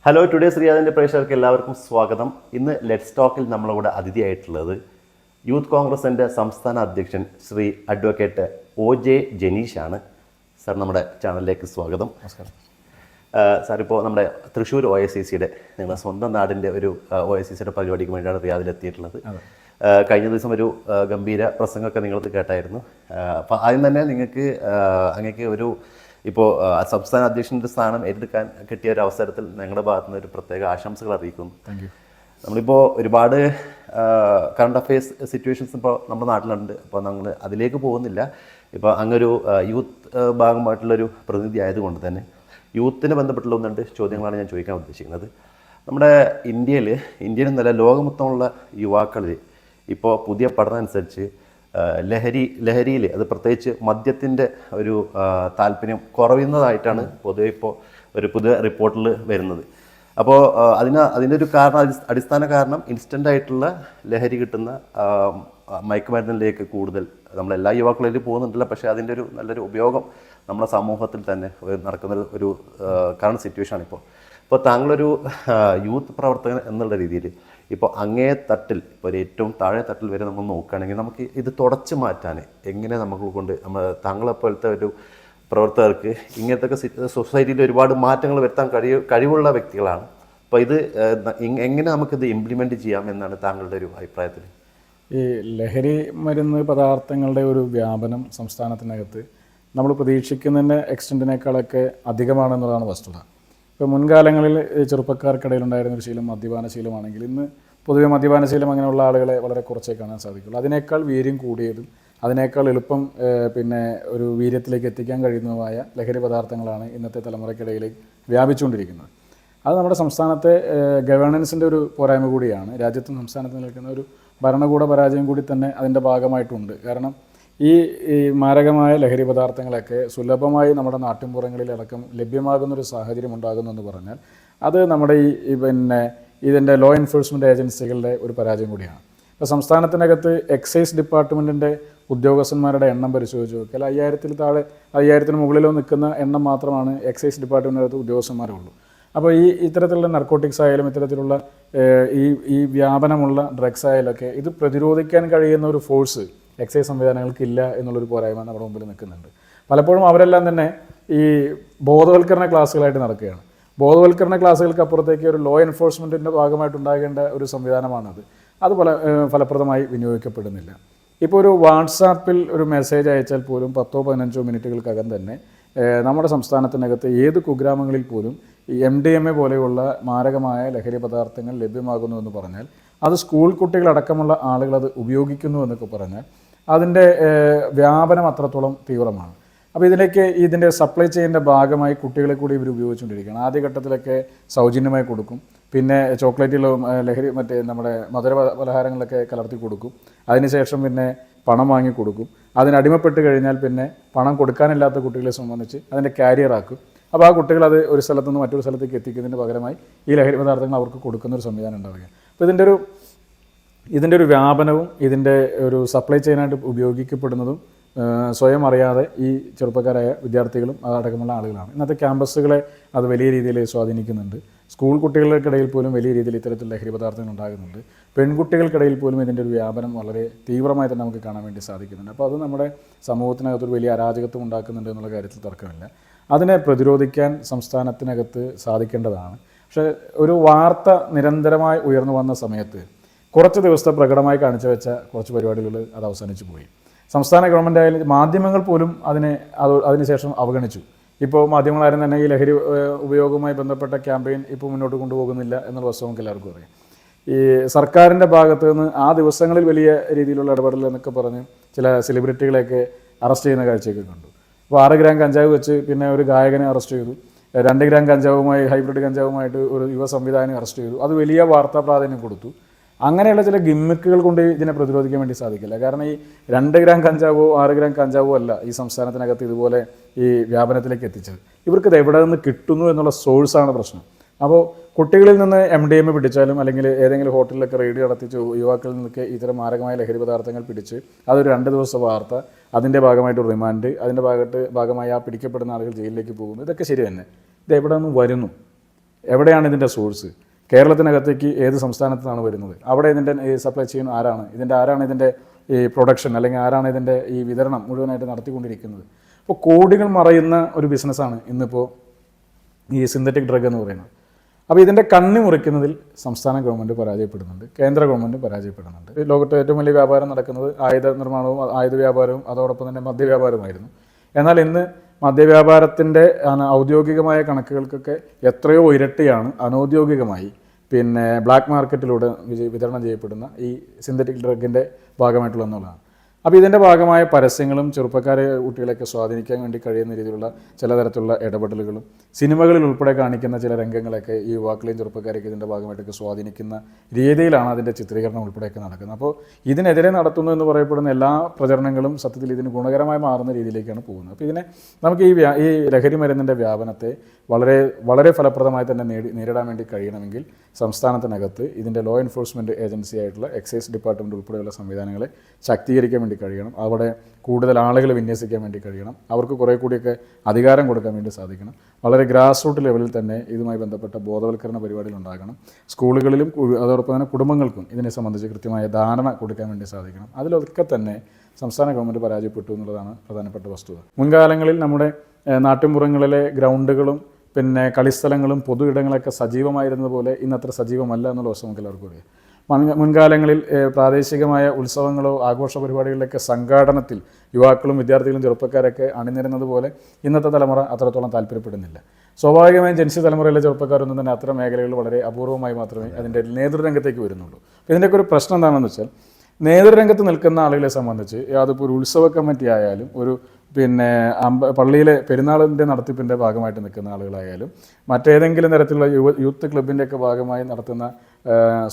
Hello today ശ്രീയാദിൻ്റെ പ്രേക്ഷകർക്ക് എല്ലാവർക്കും സ്വാഗതം. ഇന്ന് ലെറ്റ്സ് ടോക്കിൽ നമ്മളുടെ അതിഥിയായിട്ടുള്ളത് യൂത്ത് കോൺഗ്രസിൻ്റെ സംസ്ഥാന അധ്യക്ഷൻ ശ്രീ അഡ്വക്കേറ്റ് OJ ജനീഷാണ്. സാർ നമ്മുടെ ചാനലിലേക്ക് സ്വാഗതം. നമസ്കാരം സാർ. ഇപ്പോൾ നമ്മുടെ തൃശ്ശൂർ OICCയുടെ നിങ്ങളുടെ സ്വന്തം നാടിൻ്റെ ഒരു OICCയുടെ പരിപാടിക്ക് വേണ്ടിയാണ് റിയാദിലെത്തിയിട്ടുള്ളത്. കഴിഞ്ഞ ദിവസം ഒരു ഗംഭീര പ്രസംഗമൊക്കെ നിങ്ങളത് കേട്ടായിരുന്നു. അപ്പോൾ ആദ്യം തന്നെ അങ്ങക്ക് ഒരു ഇപ്പോൾ സംസ്ഥാന അധ്യക്ഷൻ്റെ സ്ഥാനം ഏറ്റെടുക്കാൻ കിട്ടിയ ഒരു അവസരത്തിൽ ഞങ്ങളുടെ ഭാഗത്തു നിന്ന് ഒരു പ്രത്യേക ആശംസകൾ അറിയിക്കുന്നു. നമ്മളിപ്പോൾ ഒരുപാട് കറണ്ട് അഫയേഴ്സ് സിറ്റുവേഷൻസ് ഇപ്പോൾ നമ്മുടെ നാട്ടിലുണ്ട്. അപ്പോൾ നമ്മൾ അതിലേക്ക് പോകുന്നില്ല. ഇപ്പോൾ അങ്ങൊരു യൂത്ത് ഭാഗമായിട്ടുള്ളൊരു പ്രതിനിധി ആയതുകൊണ്ട് തന്നെ യൂത്തിനെ ബന്ധപ്പെട്ടുള്ള ഒന്ന് രണ്ട് ചോദ്യങ്ങളാണ് ഞാൻ ചോദിക്കാൻ ഉദ്ദേശിക്കുന്നത്. നമ്മുടെ ഇന്ത്യയിൽ നിന്നല്ല ലോകമൊത്തമുള്ള യുവാക്കളിൽ ഇപ്പോൾ പുതിയ പഠനം അനുസരിച്ച് ലഹരിയിൽ അത് പ്രത്യേകിച്ച് മദ്യത്തിൻ്റെ ഒരു താല്പര്യം കുറയുന്നതായിട്ടാണ് പൊതുവെ ഇപ്പോൾ ഒരു പുതിയ റിപ്പോർട്ടിൽ വരുന്നത്. അപ്പോൾ അതിൻ്റെ ഒരു അടിസ്ഥാന കാരണം ഇൻസ്റ്റൻ്റ് ആയിട്ടുള്ള ലഹരി കിട്ടുന്ന മയക്കുമരുന്നിലേക്ക് കൂടുതൽ നമ്മളെല്ലാ യുവാക്കളിലും പോകുന്നുണ്ടല്ലോ. പക്ഷേ അതിൻ്റെ ഒരു നല്ലൊരു ഉപയോഗം നമ്മുടെ സമൂഹത്തിൽ തന്നെ നടക്കുന്ന ഒരു കറണ്ട് സിറ്റുവേഷനാണ് ഇപ്പോൾ. താങ്കളൊരു യൂത്ത് പ്രവർത്തകൻ എന്നുള്ള രീതിയിൽ ഇപ്പോൾ അങ്ങേ തട്ടിൽ, ഇപ്പോൾ ഒരു ഏറ്റവും താഴെ തട്ടിൽ വരെ നമ്മൾ നോക്കുകയാണെങ്കിൽ നമുക്ക് ഇത് തുടച്ചു മാറ്റാൻ എങ്ങനെ താങ്കളെപ്പോലത്തെ ഒരു പ്രവർത്തകർക്ക് ഇങ്ങനത്തെ സൊസൈറ്റിയിൽ ഒരുപാട് മാറ്റങ്ങൾ വരുത്താൻ കഴിവുള്ള വ്യക്തികളാണ്. അപ്പോൾ ഇത് എങ്ങനെ നമുക്കിത് ഇംപ്ലിമെൻറ്റ് ചെയ്യാം എന്നാണ് താങ്കളുടെ ഒരു അഭിപ്രായത്തിൽ? ഈ ലഹരി മരുന്ന് പദാർത്ഥങ്ങളുടെ ഒരു വ്യാപനം സംസ്ഥാനത്തിനകത്ത് നമ്മൾ പ്രതീക്ഷിക്കുന്നതിൻ്റെ എക്സ്റ്റൻറ്റിനേക്കാളൊക്കെ അധികമാണെന്നുള്ളതാണ് വസ്തുത. ഇപ്പോൾ മുൻകാലങ്ങളിൽ ചെറുപ്പക്കാർക്കിടയിലുണ്ടായിരുന്ന ഒരു ശീലം മദ്യപാന ശീലമാണെങ്കിൽ ഇന്ന് പൊതുവെ മദ്യപാന ശീലം അങ്ങനെയുള്ള ആളുകളെ വളരെ കുറച്ചേ കാണാൻ സാധിക്കുള്ളൂ. അതിനേക്കാൾ വീര്യം കൂടിയതും അതിനേക്കാൾ എളുപ്പം ഒരു വീര്യത്തിലേക്ക് എത്തിക്കാൻ കഴിയുന്നതുമായ ലഹരി പദാർത്ഥങ്ങളാണ് ഇന്നത്തെ തലമുറയ്ക്കിടയിലേക്ക് വ്യാപിച്ചുകൊണ്ടിരിക്കുന്നത്. അത് നമ്മുടെ സംസ്ഥാനത്തെ ഗവേണൻസിൻ്റെ ഒരു പോരായ്മ കൂടിയാണ്. രാജ്യത്തും സംസ്ഥാനത്ത് നിൽക്കുന്ന ഒരു ഭരണകൂട പരാജയം കൂടി തന്നെ അതിൻ്റെ ഭാഗമായിട്ടുണ്ട്. കാരണം ഈ മാരകമായ ലഹരി പദാർത്ഥങ്ങളൊക്കെ സുലഭമായി നമ്മുടെ നാട്ടിൻപുറങ്ങളിലടക്കം ലഭ്യമാകുന്നൊരു സാഹചര്യം ഉണ്ടാകുന്നെന്ന് പറഞ്ഞാൽ അത് നമ്മുടെ ഇതിൻ്റെ ലോ എൻഫോഴ്സ്മെൻറ്റ് ഏജൻസികളുടെ ഒരു പരാജയം കൂടിയാണ്. ഇപ്പോൾ സംസ്ഥാനത്തിനകത്ത് എക്സൈസ് ഡിപ്പാർട്ട്മെൻറ്റിൻ്റെ ഉദ്യോഗസ്ഥന്മാരുടെ എണ്ണം പരിശോധിച്ച് നോക്കിയാൽ 5000-ന് മുകളിലോ നിൽക്കുന്ന എണ്ണം മാത്രമാണ് എക്സൈസ് ഡിപ്പാർട്ട്മെൻറ്റിനകത്ത് ഉദ്യോഗസ്ഥന്മാരുള്ളൂ. അപ്പോൾ ഇത്തരത്തിലുള്ള നർക്കോട്ടിക്സ് ആയാലും ഇത്തരത്തിലുള്ള ഈ വ്യാപനമുള്ള ഡ്രഗ്സ് ആയാലൊക്കെ ഇത് പ്രതിരോധിക്കാൻ കഴിയുന്ന ഒരു ഫോഴ്സ് എക്സൈസ് സംവിധാനങ്ങൾക്കില്ല എന്നുള്ളൊരു പോരായ്മ നമ്മുടെ മുമ്പിൽ നിൽക്കുന്നുണ്ട്. പലപ്പോഴും അവരെല്ലാം തന്നെ ഈ ബോധവൽക്കരണ ക്ലാസ്സുകളായിട്ട് നടക്കുകയാണ്. ബോധവൽക്കരണ ക്ലാസ്സുകൾക്ക് അപ്പുറത്തേക്ക് ഒരു ലോ എൻഫോഴ്സ്മെൻറ്റിൻ്റെ ഭാഗമായിട്ടുണ്ടാകേണ്ട ഒരു സംവിധാനമാണത്. അത് ഫലപ്രദമായി വിനിയോഗിക്കപ്പെടുന്നില്ല. ഇപ്പോൾ ഒരു വാട്സാപ്പിൽ ഒരു മെസ്സേജ് അയച്ചാൽ പോലും 10-15 മിനിറ്റുകൾക്കകം തന്നെ നമ്മുടെ സംസ്ഥാനത്തിനകത്ത് ഏത് കുഗ്രാമങ്ങളിൽ പോലും ഈ MDMA പോലെയുള്ള മാരകമായ ലഹരി പദാർത്ഥങ്ങൾ ലഭ്യമാകുന്നു എന്ന് പറഞ്ഞാൽ അത് സ്കൂൾ കുട്ടികളടക്കമുള്ള ആളുകൾ അത് ഉപയോഗിക്കുന്നു എന്നൊക്കെ പറഞ്ഞാൽ അതിൻ്റെ വ്യാപനം അത്രത്തോളം തീവ്രമാണ്. അപ്പോൾ ഇതിൻ്റെ സപ്ലൈ ചെയിൻ്റെ ഭാഗമായി കുട്ടികളെ കൂടി ഇവർ ഉപയോഗിച്ചുകൊണ്ടിരിക്കുകയാണ്. ആദ്യഘട്ടത്തിലൊക്കെ സൗജന്യമായി കൊടുക്കും, പിന്നെ ചോക്ലേറ്റിലും നമ്മുടെ മധുര പലഹാരങ്ങളൊക്കെ കലർത്തി കൊടുക്കും, അതിനുശേഷം പിന്നെ പണം വാങ്ങി കൊടുക്കും. അതിനടിമപ്പെട്ട് കഴിഞ്ഞാൽ പിന്നെ പണം കൊടുക്കാനില്ലാത്ത കുട്ടികളെ സംബന്ധിച്ച് അതിൻ്റെ കാരിയറാക്കും. അപ്പോൾ ആ കുട്ടികൾ അത് ഒരു സ്ഥലത്തു നിന്ന് മറ്റൊരു സ്ഥലത്തേക്ക് എത്തിക്കുന്നതിന് പകരമായി ഈ ലഹരി പദാർത്ഥങ്ങൾ അവർക്ക് കൊടുക്കുന്നൊരു സംവിധാനം ഉണ്ടാവുകയാണ്. അപ്പോൾ ഇതിൻ്റെ ഒരു വ്യാപനവും ഇതിൻ്റെ ഒരു സപ്ലൈ ചെയിനായിട്ട് ഉപയോഗിക്കപ്പെടുന്നതും സ്വയം അറിയാതെ ഈ ചെറുപ്പക്കാരായ വിദ്യാർത്ഥികളും അതടക്കമുള്ള ആളുകളാണ്. ഇന്നത്തെ ക്യാമ്പസുകളെ അത് വലിയ രീതിയിൽ സ്വാധീനിക്കുന്നുണ്ട്. സ്കൂൾ കുട്ടികൾക്കിടയിൽ പോലും വലിയ രീതിയിൽ ഇത്തരത്തിൽ ലഹരി പദാർത്ഥങ്ങൾ ഉണ്ടാകുന്നുണ്ട്. പെൺകുട്ടികൾക്കിടയിൽ പോലും ഇതിൻ്റെ ഒരു വ്യാപനം വളരെ തീവ്രമായി തന്നെ നമുക്ക് കാണാൻ വേണ്ടി സാധിക്കുന്നുണ്ട്. അപ്പോൾ അത് നമ്മുടെ സമൂഹത്തിനകത്തൊരു വലിയ അരാജകത്വം ഉണ്ടാക്കുന്നുണ്ട് എന്നുള്ള കാര്യത്തിൽ തർക്കമില്ല. അതിനെ പ്രതിരോധിക്കാൻ സംസ്ഥാനത്തിനകത്ത് സാധിക്കേണ്ടതാണ്. പക്ഷേ ഒരു വാർത്ത നിരന്തരമായി ഉയർന്നു വന്ന സമയത്ത് കുറച്ച് ദിവസത്തെ പ്രകടമായി കാണിച്ചു വെച്ച കുറച്ച് പരിപാടികൾ അത് അവസാനിച്ചു പോയി. സംസ്ഥാന ഗവൺമെൻറ് ആയാലും മാധ്യമങ്ങൾ പോലും അതിനുശേഷം അവഗണിച്ചു. ഇപ്പോൾ മാധ്യമങ്ങളാരും തന്നെ ഈ ലഹരി ഉപയോഗവുമായി ബന്ധപ്പെട്ട ക്യാമ്പയിൻ ഇപ്പോൾ മുന്നോട്ട് കൊണ്ടുപോകുന്നില്ല എന്നുള്ള വസ്തു നമുക്ക് എല്ലാവർക്കും അറിയാം. ഈ സർക്കാരിൻ്റെ ഭാഗത്ത് നിന്ന് ആ ദിവസങ്ങളിൽ വലിയ രീതിയിലുള്ള ഇടപെടൽ എന്നൊക്കെ പറഞ്ഞ് ചില സെലിബ്രിറ്റികളെയൊക്കെ അറസ്റ്റ് ചെയ്യുന്ന കാഴ്ചയൊക്കെ കണ്ടു. അപ്പോൾ 6 ഗ്രാം കഞ്ചാവ് വെച്ച് പിന്നെ ഒരു ഗായകനെ അറസ്റ്റ് ചെയ്തു. 2 ഗ്രാം കഞ്ചാവുമായി ഹൈബ്രിഡ് കഞ്ചാവുമായിട്ട് ഒരു യുവ സംവിധായകനെ അറസ്റ്റ് ചെയ്തു. അത് വലിയ വാർത്താ പ്രാധാന്യം കൊടുത്തു. അങ്ങനെയുള്ള ചില ഗിമ്മിക്കുകൾ കൊണ്ട് ഇതിനെ പ്രതിരോധിക്കാൻ വേണ്ടി സാധിക്കില്ല. കാരണം ഈ 2 ഗ്രാം കഞ്ചാവോ 6 ഗ്രാം കഞ്ചാവോ അല്ല ഈ സംസ്ഥാനത്തിനകത്ത് ഇതുപോലെ ഈ വ്യാപനത്തിലേക്ക് എത്തിച്ചത്. ഇവർക്കിത് എവിടെ നിന്ന് കിട്ടുന്നു എന്നുള്ള സോഴ്സാണ് പ്രശ്നം. അപ്പോൾ കുട്ടികളിൽ നിന്ന് MDMA പിടിച്ചാലും അല്ലെങ്കിൽ ഏതെങ്കിലും ഹോട്ടലിലൊക്കെ റെയ്ഡ് നടത്തിച്ച് യുവാക്കളിൽ നിന്നൊക്കെ ഇത്തരം മാരകമായ ലഹരി പദാർത്ഥങ്ങൾ പിടിച്ച് അതൊരു 2 ദിവസത്തെ വാർത്ത, അതിൻ്റെ ഭാഗമായിട്ട് റിമാൻഡ്, അതിൻ്റെ ഭാഗമായി ആ പിടിക്കപ്പെടുന്ന ആളുകൾ ജയിലിലേക്ക് പോകുന്നു. ഇതൊക്കെ ശരി തന്നെ. ഇത് എവിടെ നിന്ന് വരുന്നു? എവിടെയാണ് ഇതിൻ്റെ സോഴ്സ്, കേരളത്തിനകത്തേക്ക് ഏത് സംസ്ഥാനത്തു നിന്നാണ് വരുന്നത്, അവിടെ ഇതിൻ്റെ സപ്ലൈ ചെയ്യുന്ന ആരാണ്, ആരാണ് ഇതിൻ്റെ ഈ പ്രൊഡക്ഷൻ അല്ലെങ്കിൽ ആരാണ് ഇതിൻ്റെ ഈ വിതരണം മുഴുവനായിട്ട് നടത്തിക്കൊണ്ടിരിക്കുന്നത്. അപ്പോൾ കോടികൾ മറയുന്ന ഒരു ബിസിനസ്സാണ് ഇന്നിപ്പോൾ ഈ സിന്തറ്റിക് ഡ്രഗ് എന്ന് പറയുന്നത്. അപ്പോൾ ഇതിൻ്റെ കണ്ണി മുറിക്കുന്നതിൽ സംസ്ഥാന ഗവൺമെൻറ് പരാജയപ്പെടുന്നുണ്ട്, കേന്ദ്ര ഗവൺമെൻറ് പരാജയപ്പെടുന്നുണ്ട്. ലോകത്തെ ഏറ്റവും വലിയ വ്യാപാരം നടക്കുന്നത് ആയുധ നിർമ്മാണവും ആയുധ വ്യാപാരവും അതോടൊപ്പം തന്നെ മദ്യവ്യാപാരവുമായിരുന്നു. എന്നാൽ ഇന്ന് മദ്യവ്യാപാരത്തിൻ്റെ ഔദ്യോഗികമായ കണക്കുകൾക്കൊക്കെ എത്രയോ ഇരട്ടിയാണ് അനൗദ്യോഗികമായി ബ്ലാക്ക് മാർക്കറ്റിലൂടെ വിതരണം ചെയ്യപ്പെടുന്ന ഈ സിന്തറ്റിക് ഡ്രഗിൻ്റെ ഭാഗമായിട്ടുള്ള എന്നുള്ളതാണ്. അപ്പോൾ ഇതിൻ്റെ ഭാഗമായ പരസ്യങ്ങളും ചെറുപ്പക്കാരെ കുട്ടികളെയൊക്കെ സ്വാധീനിക്കാൻ വേണ്ടി കഴിയുന്ന രീതിയിലുള്ള ചില തരത്തിലുള്ള ഇടപെടലുകളും സിനിമകളിൽ ഉൾപ്പെടെ കാണിക്കുന്ന ചില രംഗങ്ങളൊക്കെ ഈ യുവാക്കളെയും ചെറുപ്പക്കാരെയൊക്കെ ഇതിൻ്റെ ഭാഗമായിട്ടൊക്കെ സ്വാധീനിക്കുന്ന രീതിയിലാണ് അതിൻ്റെ ചിത്രീകരണം ഉൾപ്പെടെയൊക്കെ നടക്കുന്നത്. അപ്പോൾ ഇതിനെതിരെ നടത്തുന്നു എന്ന് പറയപ്പെടുന്ന എല്ലാ പ്രചരണങ്ങളും സത്യത്തിൽ ഇതിന് ഗുണകരമായി മാറുന്ന രീതിയിലേക്കാണ് പോകുന്നത്. അപ്പോൾ ഇതിനെ നമുക്ക് ഈ ലഹരി മരുന്നിൻ്റെ വ്യാപനത്തെ വളരെ വളരെ ഫലപ്രദമായി തന്നെ നേരിടാൻ വേണ്ടി കഴിയണമെങ്കിൽ സംസ്ഥാനത്തിനകത്ത് ഇതിൻ്റെ ലോ എൻഫോഴ്സ്മെൻറ്റ് ഏജൻസി ആയിട്ടുള്ള എക്സൈസ് ഡിപ്പാർട്ട്മെൻറ്റ് ഉൾപ്പെടെയുള്ള സംവിധാനങ്ങളെ ശാക്തീകരിക്കാൻ വേണ്ടി കഴിയണം. അവിടെ കൂടുതൽ ആളുകളെ വിന്യസിക്കാൻ വേണ്ടി കഴിയണം. അവർക്ക് കുറേ കൂടിയൊക്കെ അധികാരം കൊടുക്കാൻ വേണ്ടി സാധിക്കണം. വളരെ ഗ്രാസ് റൂട്ട് ലെവലിൽ തന്നെ ഇതുമായി ബന്ധപ്പെട്ട ബോധവൽക്കരണ പരിപാടികൾ ഉണ്ടാകണം. സ്കൂളുകളിലും അതോടൊപ്പം തന്നെ കുടുംബങ്ങൾക്കും ഇതിനെ സംബന്ധിച്ച് കൃത്യമായ ധാരണ കൊടുക്കാൻ വേണ്ടി സാധിക്കണം. അതിലൊക്കെ തന്നെ സംസ്ഥാന ഗവൺമെൻറ് പരാജയപ്പെട്ടു എന്നുള്ളതാണ് പ്രധാനപ്പെട്ട വസ്തുത. മുൻകാലങ്ങളിൽ നമ്മുടെ നാട്ടിൻപുറങ്ങളിലെ ഗ്രൗണ്ടുകളും കളിസ്ഥലങ്ങളും പൊതു ഇടങ്ങളൊക്കെ സജീവമായിരുന്നത് പോലെ ഇന്നത്ര സജീവമല്ല എന്നുള്ള വസ്തു നമുക്ക് എല്ലാവർക്കും അറിയാം. മുൻകാലങ്ങളിൽ പ്രാദേശികമായ ഉത്സവങ്ങളോ ആഘോഷ പരിപാടികളിലൊക്കെ സംഘാടനത്തിൽ യുവാക്കളും വിദ്യാർത്ഥികളും ചെറുപ്പക്കാരൊക്കെ അണിനിരുന്നത് പോലെ ഇന്നത്തെ തലമുറ അത്രത്തോളം താല്പര്യപ്പെടുന്നില്ല. സ്വാഭാവികമായും ജനിച്ച തലമുറയിലെ ചെറുപ്പക്കാരൊന്നും തന്നെ അത്തരം മേഖലകളിൽ വളരെ അപൂർവമായി മാത്രമേ അതിൻ്റെ നേതൃരംഗത്തേക്ക് വരുന്നുള്ളൂ. അപ്പോൾ ഇതിൻ്റെയൊക്കെ ഒരു പ്രശ്നം എന്താണെന്ന് വെച്ചാൽ നേതൃരംഗത്ത് നിൽക്കുന്ന ആളുകളെ സംബന്ധിച്ച് അതിപ്പോൾ ഒരു ഉത്സവ കമ്മിറ്റി ആയാലും ഒരു പള്ളിയിലെ പെരുന്നാളിൻ്റെ നടത്തിപ്പിൻ്റെ ഭാഗമായിട്ട് നിൽക്കുന്ന ആളുകളായാലും മറ്റേതെങ്കിലും തരത്തിലുള്ള യൂത്ത് ക്ലബിൻ്റെയൊക്കെ ഭാഗമായി നടത്തുന്ന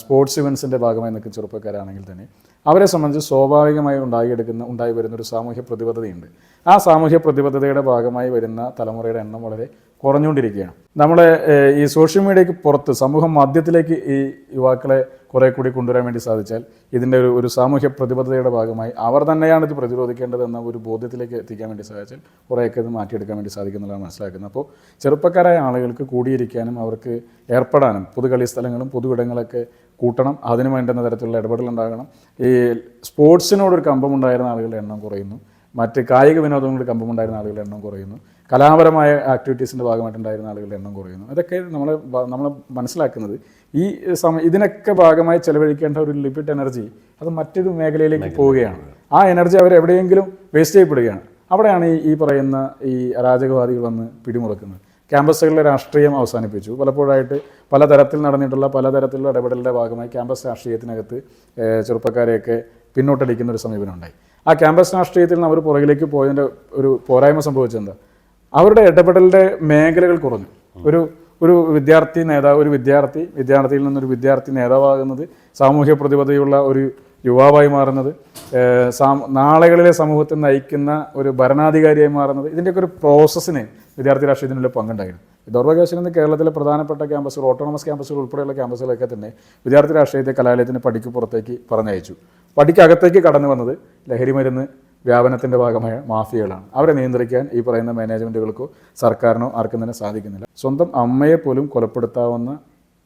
സ്പോർട്സ് ഇവൻസിൻ്റെ ഭാഗമായി നിൽക്കുന്ന ചെറുപ്പക്കാരാണെങ്കിൽ തന്നെ അവരെ സംബന്ധിച്ച് സ്വാഭാവികമായി ഉണ്ടായി വരുന്നൊരു സാമൂഹ്യ പ്രതിബദ്ധതയുണ്ട്. ആ സാമൂഹ്യ പ്രതിബദ്ധതയുടെ ഭാഗമായി വരുന്ന തലമുറയുടെ എണ്ണം വളരെ കുറഞ്ഞുകൊണ്ടിരിക്കുകയാണ്. നമ്മളെ ഈ സോഷ്യൽ മീഡിയയ്ക്ക് പുറത്ത് സമൂഹ മാധ്യമത്തിലേക്ക് ഈ യുവാക്കളെ കുറേ കൂടി കൊണ്ടുവരാൻ വേണ്ടി സാധിച്ചാൽ ഇതിൻ്റെ ഒരു സാമൂഹ്യ പ്രതിബദ്ധതയുടെ ഭാഗമായി അവർ തന്നെയാണ് ഇത് പ്രതിരോധിക്കേണ്ടതെന്ന ഒരു ബോധ്യത്തിലേക്ക് എത്തിക്കാൻ വേണ്ടി സാധിച്ചാൽ കുറേയൊക്കെ ഇത് മാറ്റിയെടുക്കാൻ വേണ്ടി സാധിക്കുന്നുള്ളതാണ് മനസ്സിലാക്കുന്നത്. അപ്പോൾ ചെറുപ്പക്കാരായ ആളുകൾക്ക് കൂടിയിരിക്കാനും അവർക്ക് ഏർപ്പെടാനും പൊതുകളി സ്ഥലങ്ങളും പൊതുവിടങ്ങളൊക്കെ കൂട്ടണം. അതിന് വേണ്ടുന്ന തരത്തിലുള്ള ഇടപെടലുണ്ടാകണം. ഈ സ്പോർട്സിനോടൊരു കമ്പമുണ്ടായിരുന്ന ആളുകളുടെ എണ്ണം കുറയുന്നു. മറ്റ് കായിക വിനോദങ്ങളുടെ കമ്പമുണ്ടായിരുന്ന ആളുകളുടെ എണ്ണം കുറയുന്നു. കലാപരമായ ആക്ടിവിറ്റീസിൻ്റെ ഭാഗമായിട്ടുണ്ടായിരുന്ന ആളുകളുടെ എണ്ണം കുറയുന്നു. അതൊക്കെ നമ്മൾ മനസ്സിലാക്കുന്നത് ഇതിനൊക്കെ ഭാഗമായി ചെലവഴിക്കേണ്ട ഒരു ലിമിറ്റ് എനർജി അത് മറ്റൊരു മേഖലയിലേക്ക് പോവുകയാണ്. ആ എനർജി അവരെവിടെയെങ്കിലും വേസ്റ്റ് ചെയ്യപ്പെടുകയാണ്. അവിടെയാണ് ഈ പറയുന്ന ഈ അരാജകവാദികൾ വന്ന് പിടിമുറക്കുന്നത്. ക്യാമ്പസുകളിലെ രാഷ്ട്രീയം അവസാനിപ്പിച്ചു. പലപ്പോഴായിട്ട് പലതരത്തിൽ നടന്നിട്ടുള്ള പലതരത്തിലുള്ള ഇടപെടലിൻ്റെ ഭാഗമായി ക്യാമ്പസ് രാഷ്ട്രീയത്തിനകത്ത് ചെറുപ്പക്കാരെയൊക്കെ പിന്നോട്ടടിക്കുന്ന ഒരു സമീപനം ഉണ്ടായി. ആ ക്യാമ്പസ് രാഷ്ട്രീയത്തിൽ നിന്ന് അവർ പുറകിലേക്ക് പോയതിൻ്റെ ഒരു പോരായ്മ സംഭവിച്ചെന്താ, അവരുടെ ഇടപെടലിൻ്റെ മേഖലകൾ കുറഞ്ഞു. ഒരു വിദ്യാർത്ഥി നേതാവ് വിദ്യാർത്ഥിയിൽ നിന്നൊരു വിദ്യാർത്ഥി നേതാവാകുന്നത്, സാമൂഹ്യ പ്രതിബദ്ധതയുള്ള ഒരു യുവാവായി മാറുന്നത്, നാളുകളിലെ സമൂഹത്തെ നയിക്കുന്ന ഒരു ഭരണാധികാരിയായി മാറുന്നത്, ഇതിൻ്റെയൊക്കെ ഒരു പ്രോസസ്സിന് വിദ്യാർത്ഥി രാഷ്ട്രീയത്തിനുള്ള പങ്കുണ്ടായിരുന്നു. ദൗർഭാഗ്യവശാൽ ഇന്ന് കേരളത്തിലെ പ്രധാനപ്പെട്ട ക്യാമ്പസുകൾ, ഓട്ടോണമസ് ക്യാമ്പസുകൾ ഉൾപ്പെടെയുള്ള ക്യാമ്പസുകളൊക്കെ തന്നെ വിദ്യാർത്ഥി രാഷ്ട്രീയത്തെ കലാലയത്തിന് പടിക്ക് പുറത്തേക്ക് പറഞ്ഞയച്ചു. പടിക്കകത്തേക്ക് കടന്നു വന്നത് ലഹരി മരുന്ന് വ്യാപനത്തിൻ്റെ ഭാഗമായ മാഫിയകളാണ്. അവരെ നിയന്ത്രിക്കാൻ ഈ പറയുന്ന മാനേജ്മെൻറ്റുകൾക്കോ സർക്കാരിനോ ആർക്കും തന്നെ സാധിക്കുന്നില്ല. സ്വന്തം അമ്മയെ പോലും കൊലപ്പെടുത്താവുന്ന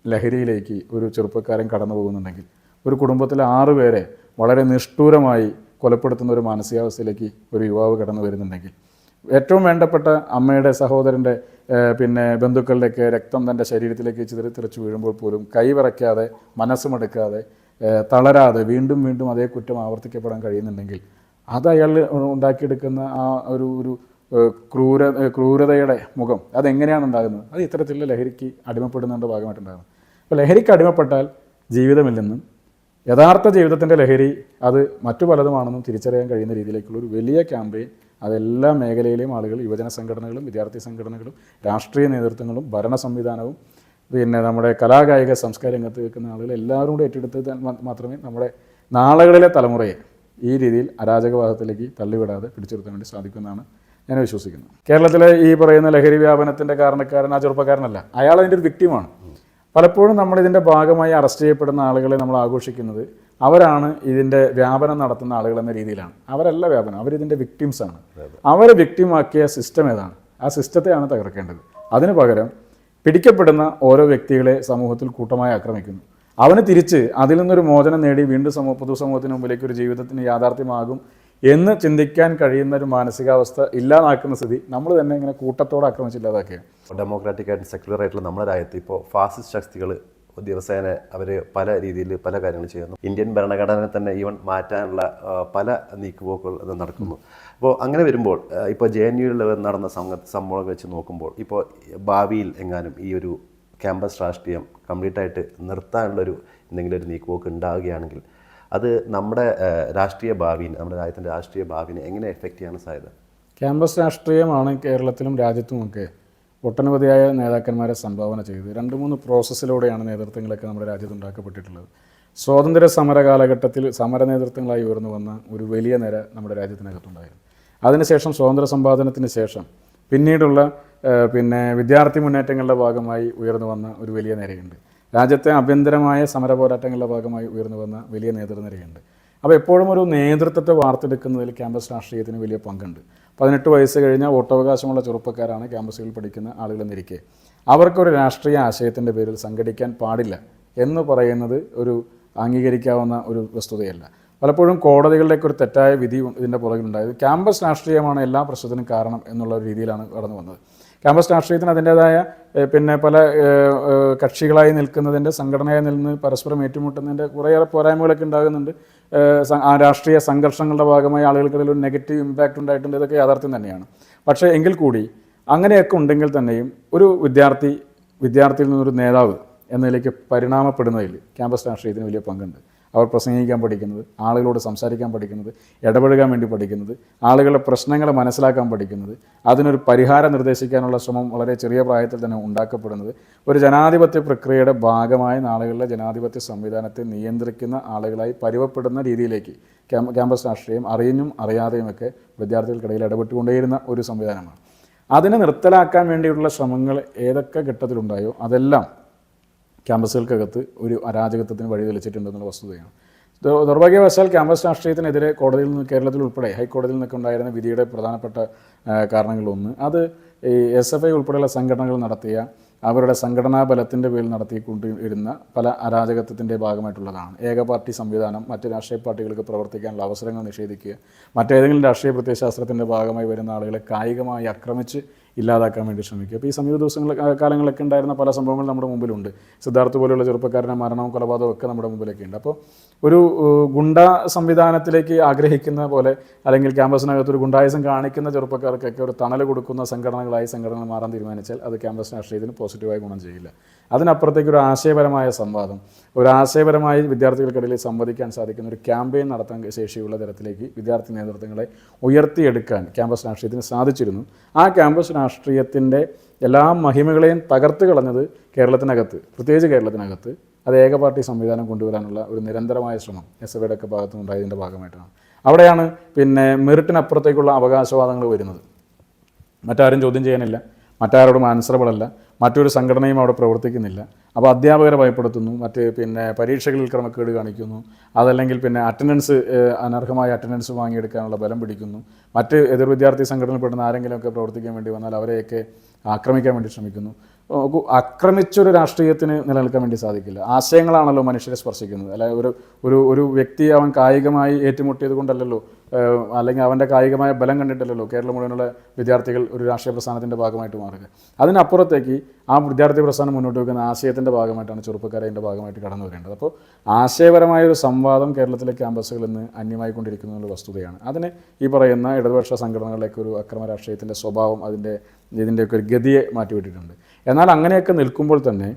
ലഹരിയിലേക്ക് ഒരു ചെറുപ്പക്കാരൻ കടന്നു പോകുന്നുണ്ടെങ്കിൽ, ഒരു കുടുംബത്തിലെ 6 പേരെ വളരെ നിഷ്ഠൂരമായി കൊലപ്പെടുത്തുന്ന ഒരു മാനസികാവസ്ഥയിലേക്ക് ഒരു യുവാവ് കടന്നു വരുന്നുണ്ടെങ്കിൽ, ഏറ്റവും വേണ്ടപ്പെട്ട അമ്മയുടെ സഹോദരൻ്റെ ബന്ധുക്കളുടെയൊക്കെ രക്തം തൻ്റെ ശരീരത്തിലേക്ക് ചിതറിത്തെറിച്ച് വീഴുമ്പോൾ പോലും കൈവിറയ്ക്കാതെ മനസ്സുമെടുക്കാതെ തളരാതെ വീണ്ടും വീണ്ടും അതേ കുറ്റം ആവർത്തിക്കപ്പെടാൻ കഴിയുന്നുണ്ടെങ്കിൽ അത് അയാൾ ഉണ്ടാക്കിയെടുക്കുന്ന ആ ഒരു ക്രൂരതയുടെ മുഖം അതെങ്ങനെയാണ് ഉണ്ടാകുന്നത്? അത് ഇത്തരത്തിലുള്ള ലഹരിക്ക് അടിമപ്പെടുന്നതിൻ്റെ ഭാഗമായിട്ടുണ്ടാകുന്നത്. അപ്പോൾ ലഹരിക്ക് അടിമപ്പെട്ടാൽ ജീവിതമില്ലെന്നും യഥാർത്ഥ ജീവിതത്തിൻ്റെ ലഹരി അത് മറ്റു പലതുമാണെന്നും തിരിച്ചറിയാൻ കഴിയുന്ന രീതിയിലേക്കുള്ളൊരു വലിയ ക്യാമ്പയിൻ അതെല്ലാ മേഖലയിലെയും ആളുകൾ, യുവജന സംഘടനകളും വിദ്യാർത്ഥി സംഘടനകളും രാഷ്ട്രീയ നേതൃത്വങ്ങളും ഭരണ സംവിധാനവും നമ്മുടെ കലാകായിക സംസ്കാര രംഗത്ത് വെക്കുന്ന ആളുകൾ എല്ലാവരും കൂടി ഏറ്റെടുത്ത് മാത്രമേ നമ്മുടെ നാളുകളിലെ തലമുറയെ ഈ രീതിയിൽ അരാജകവാദത്തിലേക്ക് തള്ളിവിടാതെ പിടിച്ചെടുക്കാൻ വേണ്ടി സാധിക്കുമെന്നാണ് ഞാൻ വിശ്വസിക്കുന്നത്. കേരളത്തിലെ ഈ പറയുന്ന ലഹരി വ്യാപനത്തിൻ്റെ കാരണക്കാരൻ ആ ചെറുപ്പക്കാരനല്ല, അയാൾ അതിൻ്റെ ഒരു വിക്ടിമാണ്. പലപ്പോഴും നമ്മളിതിൻ്റെ ഭാഗമായി അറസ്റ്റ് ചെയ്യപ്പെടുന്ന ആളുകളെ നമ്മൾ ആഘോഷിക്കുന്നത് അവരാണ് ഇതിൻ്റെ വ്യാപനം നടത്തുന്ന ആളുകൾ എന്ന രീതിയിലാണ്. അവരല്ല വ്യാപനം, അവരിതിൻ്റെ വിക്ടിംസാണ്. അവരെ വിക്ടിമാക്കിയ സിസ്റ്റം ഏതാണ്? ആ സിസ്റ്റത്തെയാണ് തകർക്കേണ്ടത്. അതിന് പകരം പിടിക്കപ്പെടുന്ന ഓരോ വ്യക്തികളെ സമൂഹത്തിൽ കൂട്ടമായി ആക്രമിക്കുന്നു. അവന് തിരിച്ച് അതിൽ നിന്നൊരു മോചനം നേടി വീണ്ടും പൊതുസമൂഹത്തിന് മുമ്പിലേക്ക് ഒരു ജീവിതത്തിന് യാഥാർത്ഥ്യമാകും എന്ന് ചിന്തിക്കാൻ കഴിയുന്ന ഒരു മാനസികാവസ്ഥ ഇല്ലാതാക്കുന്ന സ്ഥിതി നമ്മൾ തന്നെ ഇങ്ങനെ കൂട്ടത്തോടെ ആക്രമിച്ചില്ലാതാക്കുകയാണ്. ഡെമോക്രാറ്റിക് ആൻഡ് സെക്യുലർ ആയിട്ടുള്ള നമ്മുടെ രാജ്യത്ത് ഇപ്പോൾ ഫാസിസ്റ്റ് ശക്തികൾ ദിവസേന അവർ പല രീതിയിൽ പല കാര്യങ്ങൾ ചെയ്യുന്നു. ഇന്ത്യൻ ഭരണഘടന തന്നെ ഈവൻ മാറ്റാനുള്ള പല നീക്കുപോക്കുകൾ അത് നടക്കുന്നു. അപ്പോൾ അങ്ങനെ വരുമ്പോൾ ഇപ്പോൾ JNUവിൽ നടന്ന സംഭവം വെച്ച് നോക്കുമ്പോൾ ഇപ്പോൾ ഭാവിയിൽ എങ്ങാനും ഈ ഒരു ക്യാമ്പസ് രാഷ്ട്രീയം കംപ്ലീറ്റായിട്ട് നിർത്താനുള്ളൊരു എന്തെങ്കിലും ഒരു നീക്കുപോക്ക് ഉണ്ടാവുകയാണെങ്കിൽ അത് നമ്മുടെ രാഷ്ട്രീയ ഭാവിനെ, നമ്മുടെ രാജ്യത്തിൻ്റെ രാഷ്ട്രീയ ഭാവിനെ എങ്ങനെ എഫക്റ്റ് ചെയ്യാൻ സാധ്യത? ക്യാമ്പസ് രാഷ്ട്രീയമാണ് കേരളത്തിലും രാജ്യത്തുമൊക്കെ ഒട്ടനവധിയായ നേതാക്കന്മാരെ സംഭാവന ചെയ്ത് 2-3 പ്രോസസ്സിലൂടെയാണ് നേതൃത്വങ്ങളൊക്കെ നമ്മുടെ രാജ്യത്ത് ഉണ്ടാക്കപ്പെട്ടിട്ടുള്ളത്. സ്വാതന്ത്ര്യ സമര കാലഘട്ടത്തിൽ സമര നേതൃത്വങ്ങളായി ഉയർന്നു വന്ന ഒരു വലിയ നിര നമ്മുടെ രാജ്യത്തിനകത്തുണ്ടായിരുന്നു. അതിനുശേഷം സ്വാതന്ത്ര്യ സമ്പാദനത്തിന് ശേഷം പിന്നീടുള്ള വിദ്യാർത്ഥി മുന്നേറ്റങ്ങളുടെ ഭാഗമായി ഉയർന്നു വന്ന ഒരു വലിയ നിരയുണ്ട്. രാജ്യത്തെ ആഭ്യന്തരമായ സമര പോരാട്ടങ്ങളുടെ ഭാഗമായി ഉയർന്നു വന്ന വലിയ നേതൃനിരയുണ്ട്. അപ്പോൾ എപ്പോഴും ഒരു നേതൃത്വത്തെ വാർത്തെടുക്കുന്നതിൽ ക്യാമ്പസ് രാഷ്ട്രീയത്തിന് വലിയ പങ്കുണ്ട്. 18 വയസ്സ് കഴിഞ്ഞ വോട്ടവകാശമുള്ള ചെറുപ്പക്കാരാണ് ക്യാമ്പസുകളിൽ പഠിക്കുന്ന ആളുകളെന്നിരിക്കെ അവർക്കൊരു രാഷ്ട്രീയ ആശയത്തിൻ്റെ പേരിൽ സംഘടിക്കാൻ പാടില്ല എന്ന് പറയുന്നത് ഒരു അംഗീകരിക്കാവുന്ന ഒരു വസ്തുതയല്ല. പലപ്പോഴും കോടതികളിലേക്ക് ഒരു തെറ്റായ വിധി ഇതിൻ്റെ പുറകിലുണ്ടായത് ക്യാമ്പസ് രാഷ്ട്രീയമാണ് എല്ലാ പ്രശ്നത്തിനും കാരണം എന്നുള്ള ഒരു രീതിയിലാണ് കടന്നു വന്നത്. ക്യാമ്പസ് രാഷ്ട്രീയത്തിന് അതിൻ്റേതായ പല കക്ഷികളായി നിൽക്കുന്നതിൻ്റെ, സംഘടനയായി നിന്ന് പരസ്പരം ഏറ്റുമുട്ടുന്നതിൻ്റെ കുറേയേറെ പോരായ്മകളൊക്കെ ഉണ്ടാകുന്നുണ്ട്. ആ രാഷ്ട്രീയ സംഘർഷങ്ങളുടെ ഭാഗമായി ആളുകൾക്കിടയിൽ ഒരു നെഗറ്റീവ് ഇമ്പാക്റ്റ് ഉണ്ടായിട്ടുണ്ട്. ഇതൊക്കെ യാഥാർത്ഥ്യം തന്നെയാണ്. പക്ഷേ എങ്കിൽ കൂടി അങ്ങനെയൊക്കെ ഉണ്ടെങ്കിൽ തന്നെയും ഒരു വിദ്യാർത്ഥിയിൽ നിന്നൊരു നേതാവ് എന്നതിലേക്ക് പരിണാമപ്പെടുന്നതിൽ ക്യാമ്പസ് രാഷ്ട്രീയത്തിന് വലിയ പങ്കുണ്ട്. അവർ പ്രസംഗിക്കാൻ പഠിക്കുന്നത്, ആളുകളോട് സംസാരിക്കാൻ പഠിക്കുന്നത്, ഇടപഴകാൻ വേണ്ടി പഠിക്കുന്നത്, ആളുകളുടെ പ്രശ്നങ്ങളെ മനസ്സിലാക്കാൻ പഠിക്കുന്നത്, അതിനൊരു പരിഹാരം നിർദ്ദേശിക്കാനുള്ള ശ്രമം വളരെ ചെറിയ പ്രായത്തിൽ തന്നെ ഉണ്ടാക്കപ്പെടുന്നത് ഒരു ജനാധിപത്യ പ്രക്രിയയുടെ ഭാഗമായി നാളുകളിലെ ജനാധിപത്യ സംവിധാനത്തെ നിയന്ത്രിക്കുന്ന ആളുകളായി പരുവപ്പെടുന്ന രീതിയിലേക്ക് ക്യാമ്പസ് രാഷ്ട്രീയം അറിഞ്ഞും അറിയാതെയുമൊക്കെ വിദ്യാർത്ഥികൾക്കിടയിൽ ഇടപെട്ടുകൊണ്ടേയിരുന്ന ഒരു സംവിധാനമാണ്. അതിനെ നിർത്തലാക്കാൻ വേണ്ടിയിട്ടുള്ള ശ്രമങ്ങൾ ഏതൊക്കെ ഘട്ടത്തിലുണ്ടായോ അതെല്ലാം ക്യാമ്പസുകൾക്കകത്ത് ഒരു അരാജകത്വത്തിന് വഴി തെളിച്ചിട്ടുണ്ടെന്നുള്ള വസ്തുതയാണ്. ദൗർഭാഗ്യവശാൽ ക്യാമ്പസ് രാഷ്ട്രീയത്തിനെതിരെ കോടതിയിൽ നിന്ന്, കേരളത്തിൽ ഉൾപ്പെടെ ഹൈക്കോടതിയിൽ നിന്നൊക്കെ ഉണ്ടായിരുന്ന വിധിയുടെ പ്രധാനപ്പെട്ട കാരണങ്ങളൊന്ന് അത് ഈ SFI ഉൾപ്പെടെയുള്ള സംഘടനകൾ നടത്തിയ അവരുടെ സംഘടനാ ബലത്തിൻ്റെ പേരിൽ നടത്തിക്കൊണ്ടിരുന്ന പല അരാജകത്വത്തിൻ്റെ ഭാഗമായിട്ടുള്ളതാണ്. ഏകപാർട്ടി സംവിധാനം, മറ്റ് രാഷ്ട്രീയ പാർട്ടികൾക്ക് പ്രവർത്തിക്കാനുള്ള അവസരങ്ങൾ നിഷേധിക്കുക, മറ്റേതെങ്കിലും രാഷ്ട്രീയ പ്രത്യയശാസ്ത്രത്തിൻ്റെ ഭാഗമായി വരുന്ന ആളുകളെ കായികമായി ആക്രമിച്ച് ഇല്ലാതാക്കാൻ വേണ്ടി ശ്രമിക്കുക. അപ്പോൾ ഈ സമീപ കാലങ്ങളിലൊക്കെ ഉണ്ടായിരുന്ന പല സംഭവങ്ങൾ നമ്മുടെ മുമ്പിലുണ്ട്. സിദ്ധാർത്ഥ് പോലെയുള്ള ചെറുപ്പക്കാരൻ്റെ മരണവും കൊലപാതകവും ഒക്കെ നമ്മുടെ മുമ്പിലൊക്കെ ഉണ്ട്. അപ്പോൾ ഒരു ഗുണ്ടാ സംവിധാനത്തിലേക്ക് ആഗ്രഹിക്കുന്ന പോലെ അല്ലെങ്കിൽ ക്യാമ്പസിനകത്ത് ഒരു ഗുണ്ടായിസം കാണിക്കുന്ന ചെറുപ്പക്കാർക്കൊക്കെ ഒരു തണൽ കൊടുക്കുന്ന സംഘടനകൾ മാറാൻ തീരുമാനിച്ചാൽ അത് ക്യാമ്പസ് രാഷ്ട്രീയത്തിന് പോസിറ്റീവായി ഗുണം ചെയ്യില്ല. അതിനപ്പുറത്തേക്ക് ഒരു ആശയപരമായ സംവാദം, ഒരു ആശയപരമായി വിദ്യാർത്ഥികൾക്കിടയിൽ സംവദിക്കാൻ സാധിക്കുന്ന ഒരു ക്യാമ്പയിൻ നടത്താൻ ശേഷിയുള്ള തരത്തിലേക്ക് വിദ്യാർത്ഥി നേതൃത്വങ്ങളെ ഉയർത്തിയെടുക്കാൻ ക്യാമ്പസ് രാഷ്ട്രീയത്തിന് സാധിച്ചിരുന്നു. ആ ക്യാമ്പസ് രാഷ്ട്രീയത്തിൻ്റെ എല്ലാ മഹിമകളെയും തകർത്ത് കളഞ്ഞത് കേരളത്തിനകത്ത്, പ്രത്യേകിച്ച് കേരളത്തിനകത്ത് അത് ഏകപാർട്ടി സംവിധാനം കൊണ്ടുവരാനുള്ള ഒരു നിരന്തരമായ ശ്രമം SFIയുടെ ഒക്കെ ഭാഗത്തുനിന്നുണ്ടായതിൻ്റെ ഭാഗമായിട്ടാണ്. അവിടെയാണ് മെറിറ്റിനപ്പുറത്തേക്കുള്ള അവകാശവാദങ്ങൾ വരുന്നത്. മറ്റാരും ചോദ്യം ചെയ്യാനില്ല, മറ്റാരോടും ആൻസറബിളല്ല, മറ്റൊരു സംഘടനയും അവിടെ പ്രവർത്തിക്കുന്നില്ല. അപ്പോൾ അധ്യാപകരെ ഭയപ്പെടുത്തുന്നു, പരീക്ഷകളിൽ ക്രമക്കേട് കാണിക്കുന്നു, അതല്ലെങ്കിൽ അറ്റൻഡൻസ് അനർഹമായ അറ്റൻഡൻസ് വാങ്ങിയെടുക്കാനുള്ള ബലം പിടിക്കുന്നു, മറ്റ് എതിർ വിദ്യാർത്ഥി സംഘടനയിൽപ്പെടുന്ന ആരെങ്കിലുമൊക്കെ പ്രവർത്തിക്കാൻ വേണ്ടി വന്നാൽ അവരെയൊക്കെ ആക്രമിക്കാൻ വേണ്ടി ശ്രമിക്കുന്നു. ആക്രമിച്ചൊരു രാഷ്ട്രീയത്തിന് നിലനിൽക്കാൻ വേണ്ടി സാധിക്കില്ല. ആശയങ്ങളാണല്ലോ മനുഷ്യരെ സ്പർശിക്കുന്നത്. അല്ല ഒരു വ്യക്തി അവൻ കായികമായി ഏറ്റുമുട്ടിയത് കൊണ്ടല്ലല്ലോ, അല്ലെങ്കിൽ അവൻ്റെ കായികമായ ബലം കണ്ടിട്ടല്ലല്ലോ കേരളം മുഴുവനുള്ള വിദ്യാർത്ഥികൾ ഒരു രാഷ്ട്രീയ പ്രസ്ഥാനത്തിൻ്റെ ഭാഗമായിട്ട് മാറുക. അതിനപ്പുറത്തേക്ക് ആ വിദ്യാർത്ഥി പ്രസ്ഥാനം മുന്നോട്ട് വെക്കുന്ന ആശയത്തിൻ്റെ ഭാഗമായിട്ടാണ് ചെറുപ്പക്കാരെ അതിൻ്റെ ഭാഗമായിട്ട് കടന്നു വരേണ്ടത്. അപ്പോൾ ആശയപരമായൊരു സംവാദം കേരളത്തിലെ ക്യാമ്പസുകളിൽ നിന്ന് അന്യമായിക്കൊണ്ടിരിക്കുന്ന ഒരു വസ്തുതയാണ്. അതിന് ഈ പറയുന്ന ഇടതുപക്ഷ സംഘടനകളിലേക്ക് ഒരു അക്രമ രാഷ്ട്രീയത്തിൻ്റെ സ്വഭാവം ഇതിൻ്റെയൊക്കെ ഒരു ഗതിയെ മാറ്റിവിട്ടിട്ടുണ്ട്. എന്നാൽ അങ്ങനെയൊക്കെ നിൽക്കുമ്പോൾ തന്നെ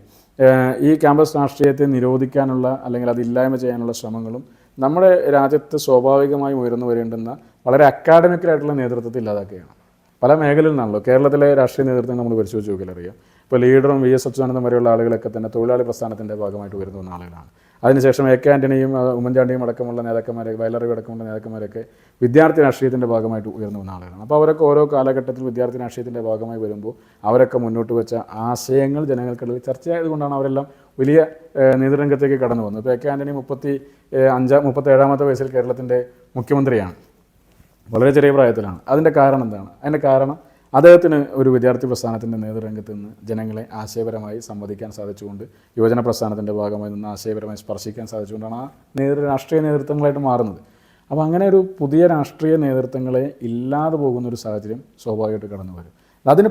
ഈ ക്യാമ്പസ് രാഷ്ട്രീയത്തെ നിരോധിക്കാനുള്ള അല്ലെങ്കിൽ അതില്ലായ്മ ചെയ്യാനുള്ള ശ്രമങ്ങളും നമ്മുടെ രാജ്യത്ത് സ്വാഭാവികമായി ഉയർന്നു വരേണ്ടുന്ന വളരെ അക്കാഡമിക്കലായിട്ടുള്ള നേതൃത്വത്തെ ഇല്ലാതാക്കുകയാണ്. പല മേഖലയിൽ നിന്നാണല്ലോ കേരളത്തിലെ രാഷ്ട്രീയ നേതൃത്വം നമ്മൾ പരിശോധിച്ച് നോക്കിയാൽ അറിയാം. ഇപ്പോൾ ലീഡറും VS അച്യുതാനന്ദൻ വരെയുള്ള ആളുകളൊക്കെ തന്നെ തൊഴിലാളി പ്രസ്ഥാനത്തിൻ്റെ ഭാഗമായിട്ട് ഉയർന്നു വന്ന ആളുകളാണ്. അതിനുശേഷം AK ആൻ്റണിയും ഉമ്മൻചാണ്ടിയും അടക്കമുള്ള നേതാക്കന്മാരെ, വയലറിവ് അടക്കമുള്ള നേതാക്കന്മാരൊക്കെ വിദ്യാർത്ഥി രാഷ്ട്രീയത്തിൻ്റെ ഭാഗമായിട്ട് ഉയർന്നു വന്ന ആളുകളാണ്. അപ്പോൾ അവരൊക്കെ ഓരോ കാലഘട്ടത്തിൽ വിദ്യാർത്ഥി രാഷ്ട്രീയത്തിൻ്റെ ഭാഗമായി വരുമ്പോൾ അവരൊക്കെ മുന്നോട്ട് വെച്ച ആശയങ്ങൾ ജനങ്ങൾക്കിടയിൽ ചർച്ചയായതുകൊണ്ടാണ് അവരെല്ലാം വലിയ നേതൃരംഗത്തേക്ക് കടന്നു വന്നത്. ഇപ്പോൾ AK ആൻ്റണി 37-ാമത്തെ വയസ്സിൽ കേരളത്തിൻ്റെ മുഖ്യമന്ത്രിയാണ്, വളരെ ചെറിയ പ്രായത്തിലാണ്. അതിൻ്റെ കാരണം എന്താണ്? അതിൻ്റെ കാരണം അദ്ദേഹത്തിന് ഒരു വിദ്യാർത്ഥി പ്രസ്ഥാനത്തിൻ്റെ നേതൃരംഗത്ത് നിന്ന് ജനങ്ങളെ ആശയപരമായി സംവദിക്കാൻ സാധിച്ചുകൊണ്ട്, യുവജന പ്രസ്ഥാനത്തിൻ്റെ ഭാഗമായി നിന്ന് ആശയപരമായി സ്പർശിക്കാൻ സാധിച്ചുകൊണ്ടാണ് ആ രാഷ്ട്രീയ നേതൃത്വങ്ങളായിട്ട് മാറുന്നത്. അപ്പോൾ അങ്ങനെ ഒരു പുതിയ രാഷ്ട്രീയ നേതൃത്വങ്ങളെ ഇല്ലാതെ പോകുന്ന ഒരു സാഹചര്യം സ്വാഭാവികമായിട്ട് കടന്നു വരും. അതിന്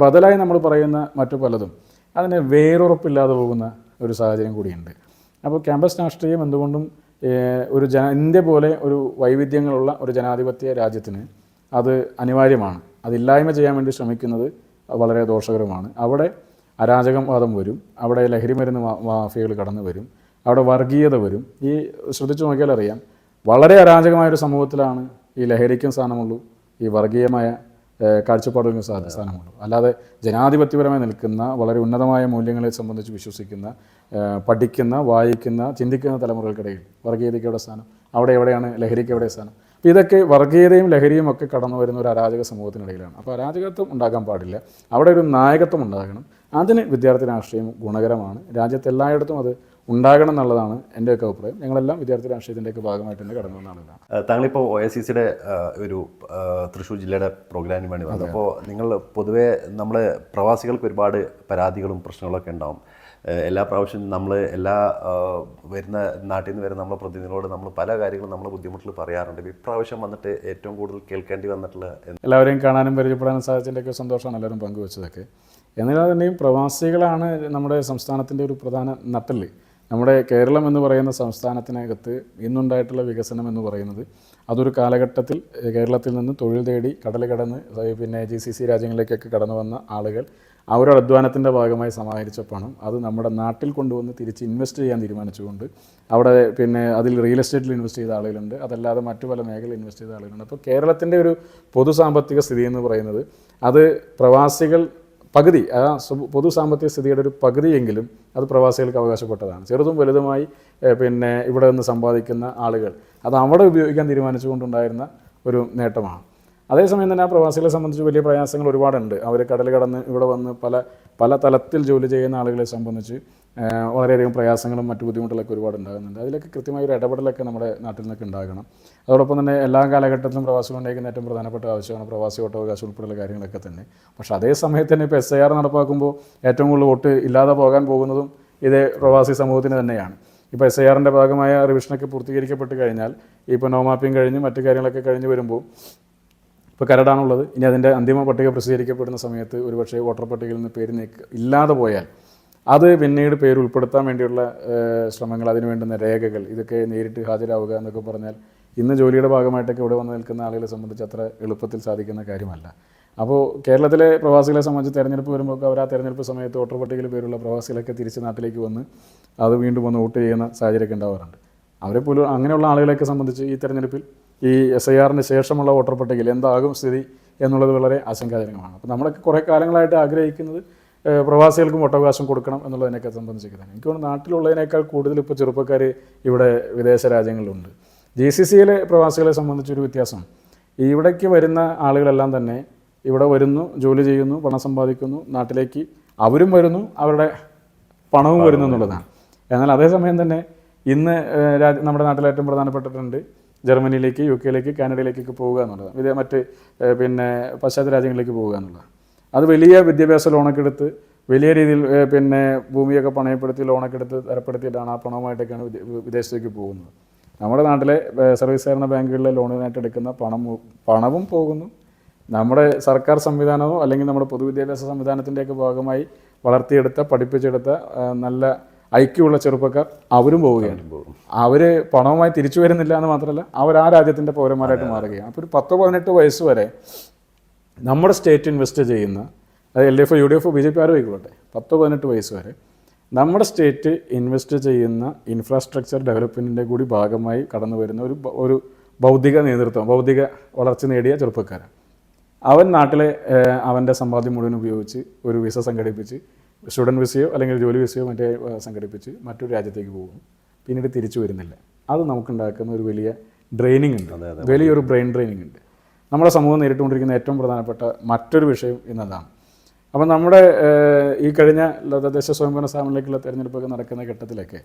ബദലായി നമ്മൾ പറയുന്ന മറ്റു പലതും അതിന് വേരുറപ്പില്ലാതെ പോകുന്ന ഒരു സാഹചര്യം കൂടിയുണ്ട്. അപ്പോൾ ക്യാമ്പസ് രാഷ്ട്രീയം എന്തുകൊണ്ടും ഒരു ഇന്ത്യ പോലെ ഒരു വൈവിധ്യങ്ങളുള്ള ഒരു ജനാധിപത്യ രാജ്യത്തിന് അത് അനിവാര്യമാണ്. അതില്ലായ്മ ചെയ്യാൻ വേണ്ടി ശ്രമിക്കുന്നത് വളരെ ദോഷകരമാണ്. അവിടെ അരാജകവാദം വരും, അവിടെ ലഹരി മരുന്ന് മാഫിയകൾ കടന്നു വരും, അവിടെ വർഗീയത വരും. ഈ ശ്രദ്ധിച്ചു നോക്കിയാൽ അറിയാം, വളരെ അരാജകമായൊരു സമൂഹത്തിലാണ് ഈ ലഹരിക്കും സ്ഥാനമുള്ളൂ, ഈ വർഗീയമായ കാഴ്ചപ്പാടുകൾക്കും സ്ഥാനമുള്ളൂ. അല്ലാതെ ജനാധിപത്യപരമായി നിൽക്കുന്ന വളരെ ഉന്നതമായ മൂല്യങ്ങളെ സംബന്ധിച്ച് വിശ്വസിക്കുന്ന, പഠിക്കുന്ന, വായിക്കുന്ന, ചിന്തിക്കുന്ന തലമുറകൾക്കിടയിൽ വർഗീയതയ്ക്ക് എവിടെ സ്ഥാനം? അവിടെ എവിടെയാണ് ലഹരിക്ക് എവിടെ സ്ഥാനം? അപ്പോൾ ഇതൊക്കെ വർഗീയതയും ലഹരിയും ഒക്കെ കടന്നു വരുന്ന ഒരു അരാജക സമൂഹത്തിനിടയിലാണ്. അപ്പോൾ അരാജകത്വം ഉണ്ടാകാൻ പാടില്ല, അവിടെ ഒരു നായകത്വം ഉണ്ടാകണം. അതിന് വിദ്യാർത്ഥി രാഷ്ട്രീയം ഗുണകരമാണ്. രാജ്യത്ത് എല്ലായിടത്തും അത് ഉണ്ടാകണം എന്നുള്ളതാണ് എൻ്റെയൊക്കെ അഭിപ്രായം. ഞങ്ങളെല്ലാം വിദ്യാർത്ഥി രാഷ്ട്രീയത്തിൻ്റെയൊക്കെ ഭാഗമായിട്ട് തന്നെ കടന്നു വന്നതാണ്. താങ്കളിപ്പോൾ OICCയുടെ ഒരു തൃശ്ശൂർ ജില്ലയുടെ പ്രോഗ്രാമിന് വേണ്ടി വന്നു. അപ്പോൾ നിങ്ങൾ പൊതുവേ നമ്മൾ പ്രവാസികൾക്ക് ഒരുപാട് പരാതികളും പ്രശ്നങ്ങളൊക്കെ ഉണ്ടാവും. എല്ലാ പ്രാവശ്യവും നമ്മൾ വരുന്ന നാട്ടിൽ നിന്ന് വരുന്ന നമ്മളെ പ്രതിനിധികളോട് നമ്മൾ പല കാര്യങ്ങളും നമ്മൾ ബുദ്ധിമുട്ടുകൾ പറയാറുണ്ട്. ഇപ്രാവശ്യം വന്നിട്ട് ഏറ്റവും കൂടുതൽ കേൾക്കേണ്ടി വന്നിട്ടുള്ള എല്ലാവരെയും കാണാനും പരിചയപ്പെടാനും സാധിച്ചതിൻ്റെയൊക്കെ സന്തോഷമാണ് എല്ലാവരും പങ്കുവച്ചതൊക്കെ. എന്നിരുന്നാൽ തന്നെയും പ്രവാസികളാണ് നമ്മുടെ സംസ്ഥാനത്തിൻ്റെ ഒരു പ്രധാന നട്ടെല്ല്. നമ്മുടെ കേരളം എന്ന് പറയുന്ന സംസ്ഥാനത്തിനകത്ത് ഇന്നുണ്ടായിട്ടുള്ള വികസനം എന്ന് പറയുന്നത് അതൊരു കാലഘട്ടത്തിൽ കേരളത്തിൽ നിന്ന് തൊഴിൽ തേടി കടൽ കടന്ന് പിന്നെ GCC രാജ്യങ്ങളിലേക്കൊക്കെ കടന്നു വന്ന ആളുകൾ അവരുടെ അധ്വാനത്തിൻ്റെ ഭാഗമായി സമാഹരിച്ച പണം അത് നമ്മുടെ നാട്ടിൽ കൊണ്ടുവന്ന് തിരിച്ച് ഇൻവെസ്റ്റ് ചെയ്യാൻ തീരുമാനിച്ചുകൊണ്ട് അവിടെ പിന്നെ അതിൽ റിയൽ എസ്റ്റേറ്റിൽ ഇൻവെസ്റ്റ് ചെയ്ത ആളുകളുണ്ട്, അതല്ലാതെ മറ്റു പല മേഖലയിൽ ഇൻവെസ്റ്റ് ചെയ്ത ആളുകളുണ്ട്. അപ്പോൾ കേരളത്തിൻ്റെ ഒരു പൊതു സാമ്പത്തിക സ്ഥിതി എന്ന് പറയുന്നത് അത് പ്രവാസികൾ പകുതി, ആ പൊതു സാമ്പത്തിക സ്ഥിതിയുടെ ഒരു പകുതിയെങ്കിലും അത് പ്രവാസികൾക്ക് അവകാശപ്പെട്ടതാണ്. ചെറുതും വലുതുമായി പിന്നെ ഇവിടെ നിന്ന് സമ്പാദിക്കുന്ന ആളുകൾ അത് അവിടെ ഉപയോഗിക്കാൻ തീരുമാനിച്ചുകൊണ്ടുണ്ടായിരുന്ന ഒരു നേട്ടമാണ്. അതേസമയം തന്നെ ആ പ്രവാസികളെ സംബന്ധിച്ച് വലിയ പ്രയാസങ്ങൾ ഒരുപാടുണ്ട്. അവർ കടൽ കടന്ന് ഇവിടെ വന്ന് പല തലത്തിൽ ജോലി ചെയ്യുന്ന ആളുകളെ സംബന്ധിച്ച് വളരെയധികം പ്രയാസങ്ങളും മറ്റു ബുദ്ധിമുട്ടുകളൊക്കെ ഒരുപാട് ഉണ്ടാകുന്നുണ്ട്. അതിലൊക്കെ കൃത്യമായ ഒരു ഇടപെടലൊക്കെ നമ്മുടെ നാട്ടിൽ നിന്നൊക്കെ ഉണ്ടാകണം. അതോടൊപ്പം തന്നെ എല്ലാ കാലഘട്ടത്തിലും പ്രവാസികൾ ഉന്നയിക്കുന്ന ഏറ്റവും പ്രധാനപ്പെട്ട ആവശ്യമാണ് പ്രവാസി വോട്ടവകാശം ഉൾപ്പെടെയുള്ള കാര്യങ്ങളൊക്കെ തന്നെ. പക്ഷേ അതേ സമയത്ത് തന്നെ ഇപ്പോൾ SIR നടപ്പാക്കുമ്പോൾ ഏറ്റവും കൂടുതൽ വോട്ട് ഇല്ലാതെ പോകാൻ പോകുന്നതും ഇതേ പ്രവാസി സമൂഹത്തിന് തന്നെയാണ്. ഇപ്പോൾ SIRൻ്റെ ഭാഗമായ റിവിഷനൊക്കെ പൂർത്തീകരിക്കപ്പെട്ട് കഴിഞ്ഞാൽ ഇപ്പോൾ നോ മാപ്പിംഗ് കഴിഞ്ഞ് മറ്റു കാര്യങ്ങളൊക്കെ കഴിഞ്ഞ് വരുമ്പോൾ ഇപ്പോൾ കരടാണുള്ളത്. ഇനി അതിൻ്റെ അന്തിമ പട്ടിക പ്രസിദ്ധീകരിക്കപ്പെടുന്ന സമയത്ത് ഒരുപക്ഷേ വോട്ടർ പട്ടികയിൽ നിന്ന് പേര് ഇല്ലാതെ പോയാൽ അത് പിന്നീട് പേര് ഉൾപ്പെടുത്താൻ വേണ്ടിയുള്ള ശ്രമങ്ങൾ, അതിന് വേണ്ടുന്ന രേഖകൾ, ഇതൊക്കെ നേരിട്ട് ഹാജരാവുക എന്നൊക്കെ പറഞ്ഞാൽ ഇന്ന് ജോലിയുടെ ഭാഗമായിട്ടൊക്കെ ഇവിടെ വന്ന് നിൽക്കുന്ന ആളുകളെ സംബന്ധിച്ച് അത്ര എളുപ്പത്തിൽ സാധിക്കുന്ന കാര്യമല്ല. അപ്പോൾ കേരളത്തിലെ പ്രവാസികളെ സംബന്ധിച്ച് തെരഞ്ഞെടുപ്പ് വരുമ്പോൾ അവർ ആ തെരഞ്ഞെടുപ്പ് സമയത്ത് വോട്ടർ പട്ടികയിൽ പേരുള്ള പ്രവാസികളൊക്കെ തിരിച്ച് നാട്ടിലേക്ക് വന്ന് അത് വീണ്ടും വന്ന് വോട്ട് ചെയ്യുന്ന സാഹചര്യമൊക്കെ ഉണ്ടാവാറുണ്ട്. അവരെ പോലും അങ്ങനെയുള്ള ആളുകളെയൊക്കെ സംബന്ധിച്ച് ഈ തെരഞ്ഞെടുപ്പിൽ ഈ SIRന് ശേഷമുള്ള വോട്ടർ പട്ടികയിൽ എന്താകും സ്ഥിതി എന്നുള്ളത് വളരെ ആശങ്കാജനകമാണ്. അപ്പോൾ നമ്മളൊക്കെ കുറേ കാലങ്ങളായിട്ട് ആഗ്രഹിക്കുന്നത് പ്രവാസികൾക്കും വോട്ടവകാശം കൊടുക്കണം എന്നുള്ളതിനൊക്കെ സംബന്ധിച്ചൊക്കെ തന്നെ. എനിക്ക് തോന്നുന്നു നാട്ടിലുള്ളതിനേക്കാൾ കൂടുതൽ ഇപ്പോൾ ചെറുപ്പക്കാർ ഇവിടെ വിദേശ രാജ്യങ്ങളിലുണ്ട്. GCCയിലെ പ്രവാസികളെ സംബന്ധിച്ചൊരു വ്യത്യാസം, ഇവിടേക്ക് വരുന്ന ആളുകളെല്ലാം തന്നെ ഇവിടെ വരുന്നു, ജോലി ചെയ്യുന്നു, പണം സമ്പാദിക്കുന്നു, നാട്ടിലേക്ക് അവരും വരുന്നു, അവരുടെ പണവും വരുന്നു എന്നുള്ളതാണ്. എന്നാൽ അതേസമയം തന്നെ ഇന്ന് നമ്മുടെ നാട്ടിൽ ഏറ്റവും പ്രധാനപ്പെട്ടിട്ടുണ്ട് ജർമ്മനിയിലേക്ക്, UK യിലേക്ക്, കാനഡയിലേക്കൊക്കെ പോവുക എന്നുള്ളതാണ്. മറ്റ് പിന്നെ പാശ്ചാത്യ രാജ്യങ്ങളിലേക്ക് പോവുക എന്നുള്ളതാണ്. അത് വലിയ വിദ്യാഭ്യാസ ലോണൊക്കെ എടുത്ത് വലിയ രീതിയിൽ പിന്നെ ഭൂമിയൊക്കെ പണയപ്പെടുത്തി ലോണൊക്കെ എടുത്ത് തരപ്പെടുത്തിയിട്ടാണ് ആ പണവുമായിട്ടൊക്കെയാണ് വിദേശത്തേക്ക് പോകുന്നത്. നമ്മുടെ നാട്ടിലെ സർവീസ് സഹകരണ ബാങ്കുകളിലെ ലോണിനായിട്ട് എടുക്കുന്ന പണവും പോകുന്നു. നമ്മുടെ സർക്കാർ സംവിധാനമോ അല്ലെങ്കിൽ നമ്മുടെ പൊതുവിദ്യാഭ്യാസ സംവിധാനത്തിൻ്റെയൊക്കെ ഭാഗമായി വളർത്തിയെടുത്ത പഠിപ്പിച്ചെടുത്ത നല്ല ഐക്യമുള്ള ചെറുപ്പക്കാർ അവരും പോവുകയാണ്. അവർ പണവുമായി തിരിച്ചു വരുന്നില്ല എന്ന് മാത്രമല്ല, അവർ ആ രാജ്യത്തിൻ്റെ പൗരന്മാരായിട്ട് മാറുകയാണ്. അപ്പോൾ ഒരു 10-18 വയസ്സ് വരെ നമ്മുടെ സ്റ്റേറ്റ് ഇൻവെസ്റ്റ് ചെയ്യുന്ന, അത് LDF, UDF, BJP ആരും ആയിക്കോട്ടെ, 10-18 വയസ്സ് വരെ നമ്മുടെ സ്റ്റേറ്റ് ഇൻവെസ്റ്റ് ചെയ്യുന്ന ഇൻഫ്രാസ്ട്രക്ചർ ഡെവലപ്മെൻറ്റിൻ്റെ കൂടി ഭാഗമായി കടന്നു വരുന്ന ഒരു ബൗദ്ധിക നേതൃത്വം, ബൗദ്ധിക വളർച്ച നേടിയ ചെറുപ്പക്കാരൻ. അവൻ നാട്ടിലെ അവൻ്റെ സമ്പാദ്യം മുഴുവൻ ഉപയോഗിച്ച് ഒരു വിസ സംഘടിപ്പിച്ച്, സ്റ്റുഡൻറ്റ് വിസയോ അല്ലെങ്കിൽ ജോലി വിസയോ മറ്റേ സംഘടിപ്പിച്ച് മറ്റൊരു രാജ്യത്തേക്ക് പോകുന്നു, പിന്നീട് തിരിച്ചു വരുന്നില്ല. അത് നമുക്കുണ്ടാക്കുന്ന ഒരു വലിയ ഡ്രെയിനിങ് ഉണ്ട്, വലിയൊരു ബ്രെയിൻ ഡ്രെയിനിങ് ഉണ്ട്. നമ്മുടെ സമൂഹം നേരിട്ടുകൊണ്ടിരിക്കുന്ന ഏറ്റവും പ്രധാനപ്പെട്ട മറ്റൊരു വിഷയം ഇന്നതാണ്. അപ്പം നമ്മുടെ ഈ കഴിഞ്ഞ തദ്ദേശ സ്വയംഭരണ സ്ഥാപനങ്ങളിലേക്കുള്ള തിരഞ്ഞെടുപ്പൊക്കെ നടക്കുന്ന ഘട്ടത്തിലൊക്കെ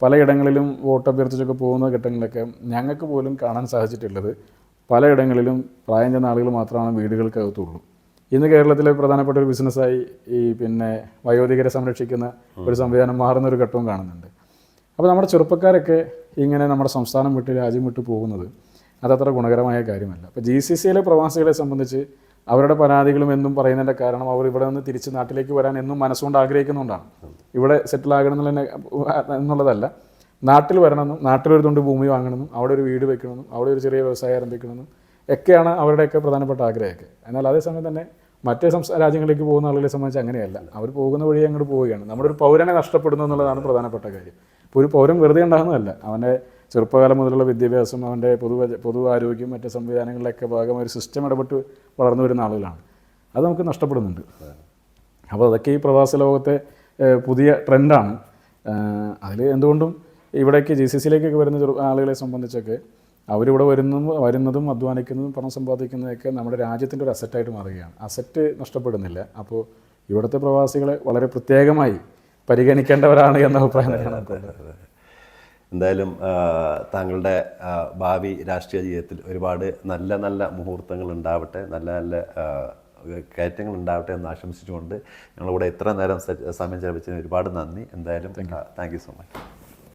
പലയിടങ്ങളിലും വോട്ട് അഭ്യർത്ഥിച്ചൊക്കെ പോകുന്ന ഘട്ടങ്ങളിലൊക്കെ ഞങ്ങൾക്ക് പോലും കാണാൻ സാധിച്ചിട്ടുള്ളത് പലയിടങ്ങളിലും പ്രായം ചെന്ന ആളുകൾ മാത്രമാണ് വീടുകൾക്കകത്തുള്ളൂ. ഇന്ന് കേരളത്തിലെ പ്രധാനപ്പെട്ട ഒരു ബിസിനസ്സായി ഈ പിന്നെ വയോധികരെ സംരക്ഷിക്കുന്ന ഒരു സംവിധാനം മാറുന്ന ഒരു ഘട്ടവും കാണുന്നുണ്ട്. അപ്പോൾ നമ്മുടെ ചെറുപ്പക്കാരൊക്കെ ഇങ്ങനെ നമ്മുടെ സംസ്ഥാനം വിട്ട് രാജ്യം വിട്ട് പോകുന്നത് അതത്ര ഗുണകരമായ കാര്യമല്ല. അപ്പോൾ GCCയിലെ പ്രവാസികളെ സംബന്ധിച്ച് അവരുടെ പരാതികളും എന്നും പറയുന്നതിൻ്റെ കാരണം അവർ ഇവിടെ നിന്ന് തിരിച്ച് നാട്ടിലേക്ക് വരാൻ എന്നും മനസ്സുകൊണ്ട് ആഗ്രഹിക്കുന്നുകൊണ്ടാണ്. ഇവിടെ സെറ്റിൽ ആകണം എന്നുള്ളതല്ല, നാട്ടിൽ വരണമെന്നും നാട്ടിലൊരു തുണ്ട് ഭൂമി വാങ്ങണമെന്നും അവിടെ ഒരു വീട് വെക്കണമെന്നും അവിടെ ഒരു ചെറിയ വ്യവസായം ആരംഭിക്കണമെന്നും ഒക്കെയാണ് അവരുടെയൊക്കെ പ്രധാനപ്പെട്ട ആഗ്രഹമൊക്കെ. എന്നാൽ അതേസമയം തന്നെ മറ്റേ രാജ്യങ്ങളിലേക്ക് പോകുന്ന ആളുകളെ സംബന്ധിച്ച് അങ്ങനെയല്ല. അവർ പോകുന്ന വഴി അങ്ങോട്ട് പോവുകയാണ്. നമ്മുടെ ഒരു പൗരനെ നഷ്ടപ്പെടുന്നു എന്നുള്ളതാണ് പ്രധാനപ്പെട്ട കാര്യം. ഇപ്പോൾ ഒരു പൗരൻ വെറുതെ ഉണ്ടാകുന്നതല്ല, അവൻ്റെ ചെറുപ്പകാലം മുതലുള്ള വിദ്യാഭ്യാസം, അവൻ്റെ പൊതു ആരോഗ്യം, മറ്റ് സംവിധാനങ്ങളിലൊക്കെ ഭാഗമായി ഒരു സിസ്റ്റം ഇടപെട്ട് വളർന്നു വരുന്ന ആളുകളാണ്. അത് നമുക്ക് നഷ്ടപ്പെടുന്നുണ്ട്. അപ്പോൾ അതൊക്കെ ഈ പ്രവാസ ലോകത്തെ പുതിയ ട്രെൻഡാണ്. അതിൽ എന്തുകൊണ്ടും ഇവിടേക്ക് GCCയിലേക്കൊക്കെ വരുന്ന ആളുകളെ സംബന്ധിച്ചൊക്കെ അവരിവിടെ വരുന്നതും അധ്വാനിക്കുന്നതും പണം സമ്പാദിക്കുന്നതൊക്കെ നമ്മുടെ രാജ്യത്തിൻ്റെ ഒരു അസറ്റായിട്ട് മാറുകയാണ്. അസറ്റ് നഷ്ടപ്പെടുന്നില്ല. അപ്പോൾ ഇവിടുത്തെ പ്രവാസികളെ വളരെ പ്രത്യേകമായി പരിഗണിക്കേണ്ടവരാണ് എന്ന അഭിപ്രായം തന്നെയാണ്. എന്തായാലും താങ്കളുടെ ഭാവി രാഷ്ട്രീയ ജീവിതത്തിൽ ഒരുപാട് നല്ല നല്ല മുഹൂർത്തങ്ങൾ ഉണ്ടാവട്ടെ, നല്ല നല്ല കയറ്റങ്ങൾ ഉണ്ടാവട്ടെ എന്ന് ആശംസിച്ചുകൊണ്ട് ഞങ്ങളിവിടെ ഇത്ര നേരം സമയം ചെലവഴിച്ചതിന് ഒരുപാട് നന്ദി. എന്തായാലും താങ്ക് യു സോ മച്ച്.